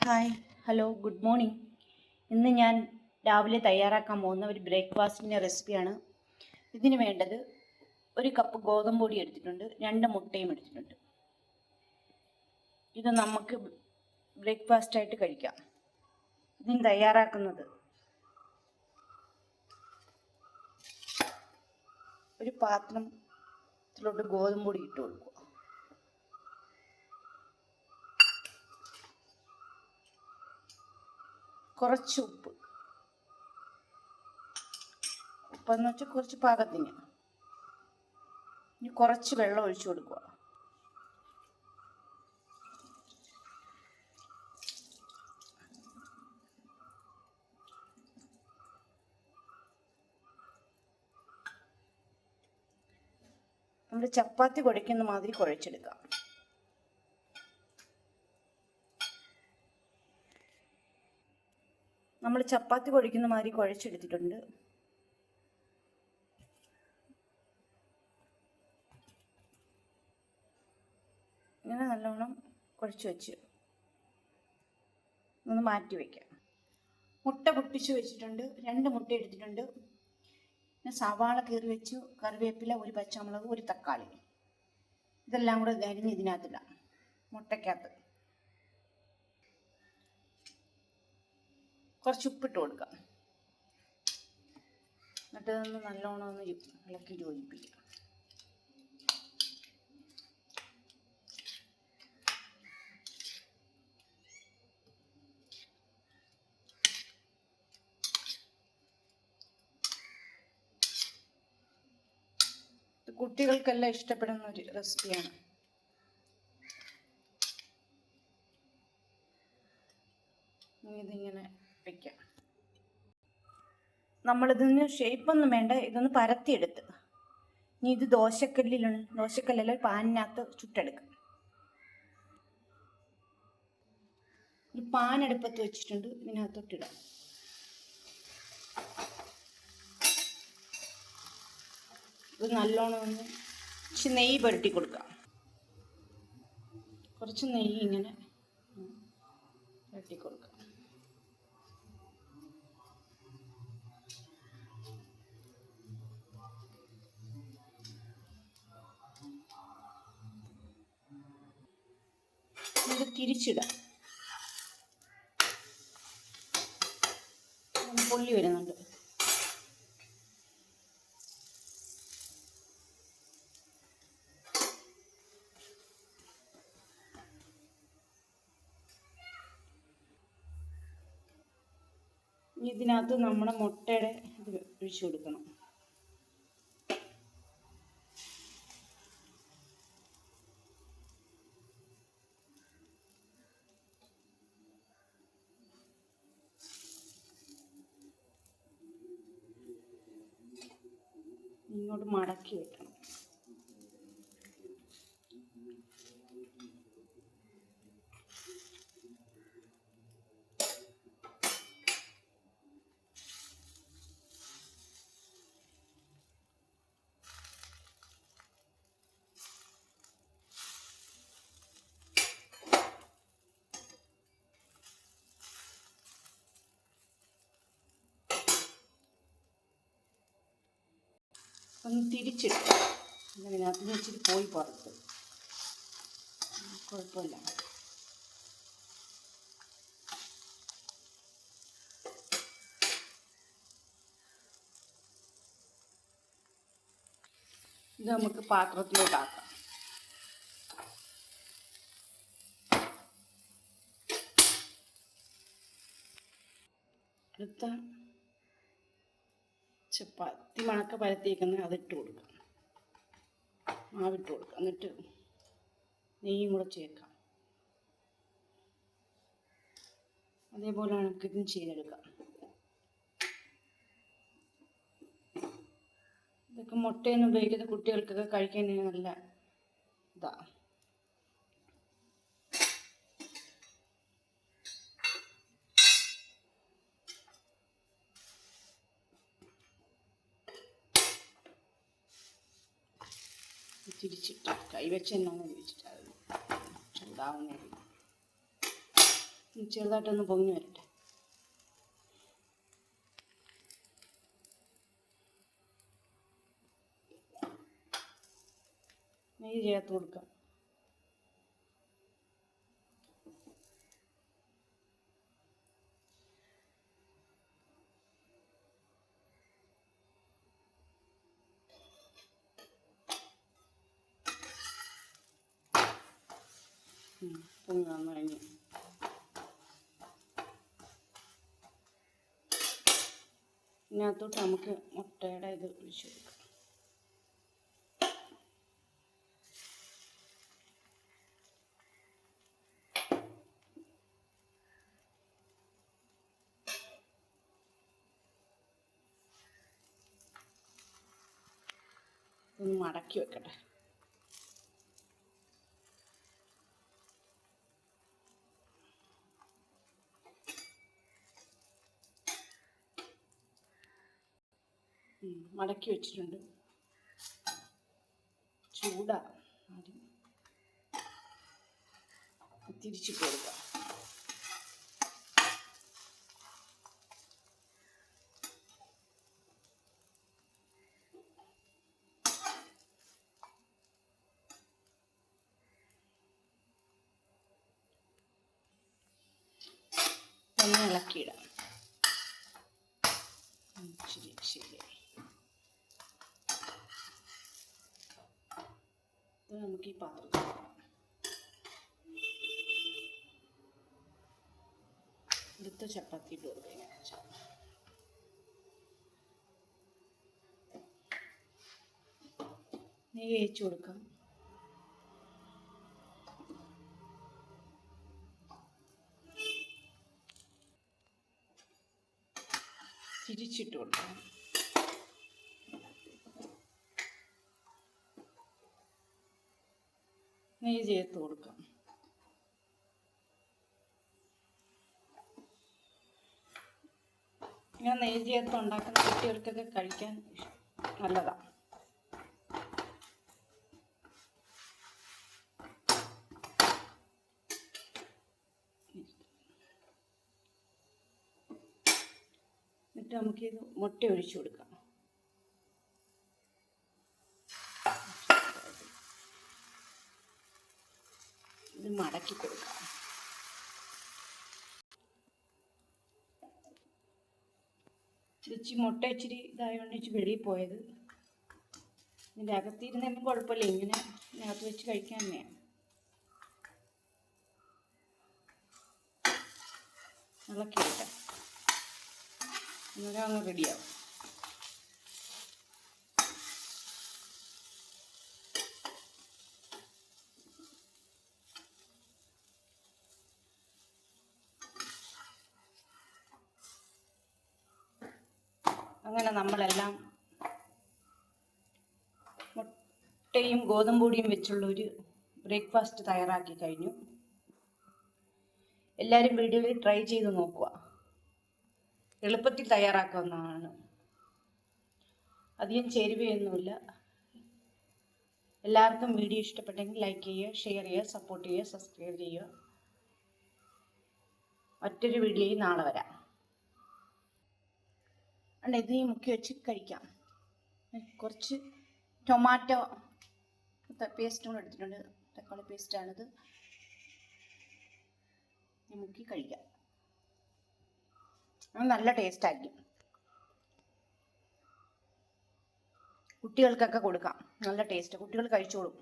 Hi, hello, good morning. ഇന്ന് ഞാൻ രാവിലെ തയ്യാറാക്കാൻ പോകുന്ന ഒരു ബ്രേക്ക്ഫാസ്റ്റിൻ്റെ റെസിപ്പിയാണ്. ഇതിന് വേണ്ടത് ഒരു കപ്പ് ഗോതമ്പ് പൊടി എടുത്തിട്ടുണ്ട്, 2 മുട്ടയും എടുത്തിട്ടുണ്ട്. ഇത് നമുക്ക് ബ്രേക്ക്ഫാസ്റ്റായിട്ട് കഴിക്കാം. ഇതിന് തയ്യാറാക്കുന്നത് ഒരു പാത്രത്തിലോട്ട് ഗോതമ്പ് പൊടി ഇട്ട് കൊടുക്കുക. കുറച്ച് ഉപ്പെന്ന് വെച്ചാൽ കുറച്ച് പാകത്തിന്. ഇനി കുറച്ച് വെള്ളം ഒഴിച്ചു കൊടുക്കുക. നമ്മൾ ചപ്പാത്തി കുഴയ്ക്കുന്ന മാതിരി കുഴച്ചെടുക്കാം. നമ്മൾ ചപ്പാത്തി കുഴയ്ക്കുന്ന മാതിരി കുഴച്ചെടുത്തിട്ടുണ്ട്. ഇങ്ങനെ നല്ലോണം കുഴച്ച് വെച്ച് ഒന്ന് മാറ്റി വയ്ക്കാം. മുട്ട പൊട്ടിച്ച് വെച്ചിട്ടുണ്ട്, 2 മുട്ട എടുത്തിട്ടുണ്ട്. പിന്നെ സവാള കീറി വെച്ചു, കറിവേപ്പില, ഒരു പച്ചമുളക്, ഒരു തക്കാളി, ഇതെല്ലാം കൂടെ അരിഞ്ഞ് ഇതിനകത്തിടാം. മുട്ടയ്ക്കകത്ത് കുറച്ച് ഉപ്പിട്ട് കൊടുക്കാം. എന്നിട്ട് ഇതൊന്ന് നല്ലോണം ഒന്ന് ഇളക്കി യോജിപ്പിക്കാം. കുട്ടികൾക്കെല്ലാം ഇഷ്ടപ്പെടുന്ന ഒരു റെസിപ്പിയാണ്. ഇതിങ്ങനെ വയ്ക്കാം. നമ്മളിതിന് ഷേപ്പൊന്നും വേണ്ട, ഇതൊന്ന് പരത്തിയെടുത്ത് ഇനി ഇത് ദോശക്കല്ലിൽ പാനിനകത്ത് ചുട്ടെടുക്കാം. ഒരു പാൻ അടുപ്പത്ത് വെച്ചിട്ടുണ്ട്, ഇതിനകത്തോട്ടിടാം. ഇത് നല്ലോണം ഒന്ന് ഇച്ചിരി നെയ്യ് പുരട്ടി കൊടുക്കാം. കുറച്ച് നെയ്യ് ഇങ്ങനെ പുരട്ടി കൊടുക്കാം. ഇത് തിരിച്ചിടാം. പൊള്ളി വരുന്നുണ്ട്. ഇതിനകത്ത് നമ്മുടെ മുട്ടയുടെ ഇത് ഒഴിച്ചു കൊടുക്കണം. ഇങ്ങോട്ട് മടക്കി വെക്കണം. ഒന്ന് തിരിച്ചിട്ട് അതിനകത്ത് വെച്ചിട്ട് പോയി പുറത്ത് കുഴപ്പമില്ല. ഇത് നമുക്ക് പാത്രത്തിലോട്ടാക്കാം. അടുത്ത ചപ്പാത്തി മണക്ക പരത്തിയേക്കുന്ന അതിട്ട് കൊടുക്കാം, മാവിട്ട് കൊടുക്കാം. എന്നിട്ട് നെയ്യും കൂടെ ചേർക്കാം. അതേപോലെ നമുക്കിതും ചെയ്തെടുക്കാം. ഇതൊക്കെ മുട്ടയൊന്നും ഉപയോഗിക്കുന്ന കുട്ടികൾക്കൊക്കെ കഴിക്കാൻ നല്ല ഇതാ. തിരിച്ചിട്ട് കൈവച്ച് എന്നാന്ന് തിരിച്ചിട്ട് ചൂടാവുന്ന ചെറുതായിട്ടൊന്ന് പൊങ്ങി വരട്ടെ. നെയ്യ് ചേർത്ത് കൊടുക്കാം. പൊങ്ങി വന്നു കഴിഞ്ഞു. ഇതിനകത്തോട്ട് നമുക്ക് മുട്ടയുടെ ഇത് ഒഴിച്ചു കൊടുക്കാം. ഒന്ന് മടക്കി വെക്കട്ടെ. മടക്കി വെച്ചിട്ടുണ്ട്. ചൂടാ തിരിച്ചിട്ട് കൊടുക്കാം. ഒന്ന് ഇളക്കിയിടാം. ശരി. നമുക്ക് ഈ പാത്രം അടുത്ത ചപ്പാത്തി ഇട്ട് കൊടുക്കാം. നെയ്യ് ഒഴിച്ചു കൊടുക്കാം. തിരിച്ചിട്ട് കൊടുക്കാം. നെയ്യ് ചേർത്ത് കൊടുക്കാം. ഇങ്ങനെ നെയ്യ് ചേർത്ത് ഉണ്ടാക്കുന്ന കുട്ടികൾക്കൊക്കെ കഴിക്കാൻ നല്ലതാണ്. എന്നിട്ട് നമുക്കിത് മുട്ട ഒഴിച്ചു കൊടുക്കാം. ഇത് മടക്കി കൊടുക്കാം. മുട്ട ഇച്ചിരി ഇതായതുകൊണ്ട് ഇച്ചിരി വെളിയിൽ പോയത്. ഇതിൻ്റെ അകത്തിരുന്നൊന്നും കുഴപ്പമില്ല, ഇങ്ങനെ ഇതിനകത്ത് വെച്ച് കഴിക്കാൻ തന്നെയാണ്. ഇളക്കിയിട്ട് അന്നേരം അങ്ങ് റെഡിയാവും. അങ്ങനെ നമ്മളെല്ലാം മുട്ടയും ഗോതമ്പൊടിയും വെച്ചുള്ളൊരു ബ്രേക്ക്ഫാസ്റ്റ് തയ്യാറാക്കി കഴിഞ്ഞു. എല്ലാവരും വീഡിയോയിൽ ട്രൈ ചെയ്ത് നോക്കുക. എളുപ്പത്തിൽ തയ്യാറാക്കാവുന്നതാണ്. അധികം ചേരുവയൊന്നുമില്ല. എല്ലാവർക്കും വീഡിയോ ഇഷ്ടപ്പെട്ടെങ്കിൽ ലൈക്ക് ചെയ്യുക, ഷെയർ ചെയ്യുക, സപ്പോർട്ട് ചെയ്യുക, സബ്സ്ക്രൈബ് ചെയ്യുക. മറ്റൊരു വീഡിയോയിൽ നാളെ വരാം. ഇത് മുക്കി വെച്ച് കഴിക്കാം. കുറച്ച് ടൊമാറ്റോ പേസ്റ്റ് കൂടെ എടുത്തിട്ടുണ്ട്. തക്കാളി പേസ്റ്റാണിത്. മുക്കി കഴിക്കാം. നല്ല ടേസ്റ്റായിരിക്കും. കുട്ടികൾക്കൊക്കെ കൊടുക്കാം. നല്ല ടേസ്റ്റ്. കുട്ടികൾ കഴിച്ചോളും.